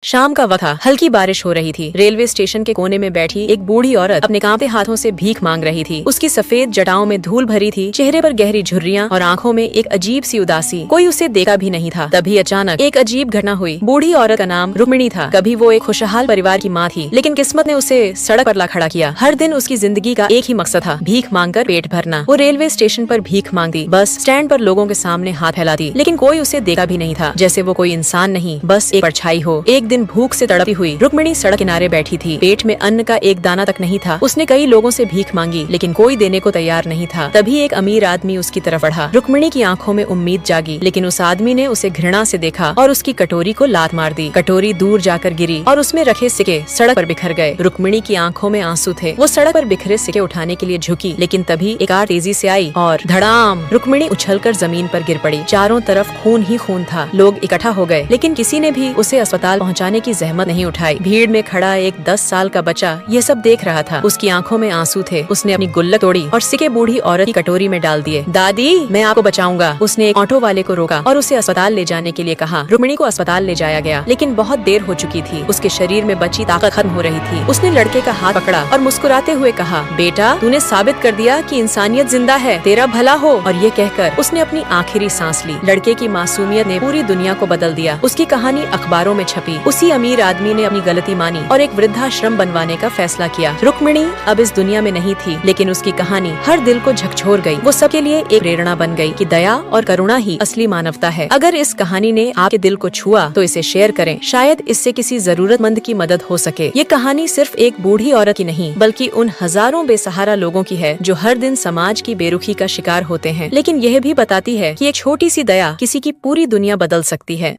शाम का वक्त था, हल्की बारिश हो रही थी। रेलवे स्टेशन के कोने में बैठी एक बूढ़ी औरत अपने कांपते हाथों से भीख मांग रही थी। उसकी सफेद जटाओं में धूल भरी थी, चेहरे पर गहरी झुर्रियां और आंखों में एक अजीब सी उदासी। कोई उसे देखा भी नहीं था। तभी अचानक एक अजीब घटना हुई। बूढ़ी औरत का नाम रुक्मिणी था। कभी वो एक खुशहाल परिवार की माँ थी, लेकिन किस्मत ने उसे सड़क पर ला खड़ा किया। हर दिन उसकी जिंदगी का एक ही मकसद था, भीख मांगकर पेट भरना। वो रेलवे स्टेशन पर भीख मांगती, बस स्टैंड पर लोगों के सामने हाथ फैलाती, लेकिन कोई उसे देखा भी नहीं था, जैसे वो कोई इंसान नहीं, बस एक परछाई हो। एक दिन भूख से तड़पती हुई रुक्मिणी सड़क किनारे बैठी थी। पेट में अन्न का एक दाना तक नहीं था। उसने कई लोगों से भीख मांगी, लेकिन कोई देने को तैयार नहीं था। तभी एक अमीर आदमी उसकी तरफ बढ़ा। रुक्मिणी की आंखों में उम्मीद जागी, लेकिन उस आदमी ने उसे घृणा से देखा और उसकी कटोरी को लात मार दी। कटोरी दूर जाकर गिरी और उसमें रखे सिक्के सड़क पर बिखर गए। रुक्मिणी की आंखों में आंसू थे। वो सड़क पर बिखरे सिक्के उठाने के लिए झुकी, लेकिन तभी एक कार तेजी से आई और धड़ाम, रुक्मिणी उछलकर जमीन पर गिर पड़ी। चारों तरफ खून ही खून था। लोग इकट्ठा हो गए, लेकिन किसी ने भी उसे अस्पताल पहुंचाने की जहमत नहीं उठाई। भीड़ में खड़ा एक 10 साल का बच्चा ये सब देख रहा था। उसकी आंखों में आंसू थे। उसने अपनी गुल्लक तोड़ी और सिक्के बूढ़ी औरत की कटोरी में डाल दिए। दादी, मैं आपको बचाऊंगा। उसने एक ऑटो वाले को रोका और उसे अस्पताल ले जाने के लिए कहा। रुक्मिणी को अस्पताल ले जाया गया, लेकिन बहुत देर हो चुकी थी। उसके शरीर में बची ताकत खत्म हो रही थी। उसने लड़के का हाथ पकड़ा और मुस्कुराते हुए कहा, बेटा, तूने साबित कर दिया कि इंसानियत जिंदा है, तेरा भला हो। और ये कहकर उसने अपनी आखिरी सांस ली। लड़के की मासूमियत ने पूरी दुनिया को बदल दिया। उसकी कहानी अखबारों में छपी। उसी अमीर आदमी ने अपनी गलती मानी और एक वृद्धाश्रम बनवाने का फैसला किया। रुक्मिणी अब इस दुनिया में नहीं थी, लेकिन उसकी कहानी हर दिल को झकझोर गई। वो सबके लिए एक प्रेरणा बन गई कि दया और करुणा ही असली मानवता है। अगर इस कहानी ने आपके दिल को छुआ तो इसे शेयर करें, शायद इससे किसी जरूरतमंद की मदद हो सके। ये कहानी सिर्फ एक बूढ़ी औरत की नहीं, बल्कि उन हजारों बेसहारा लोगों की है जो हर दिन समाज की बेरुखी का शिकार होते हैं। लेकिन यह भी बताती है कि एक छोटी सी दया किसी की पूरी दुनिया बदल सकती है।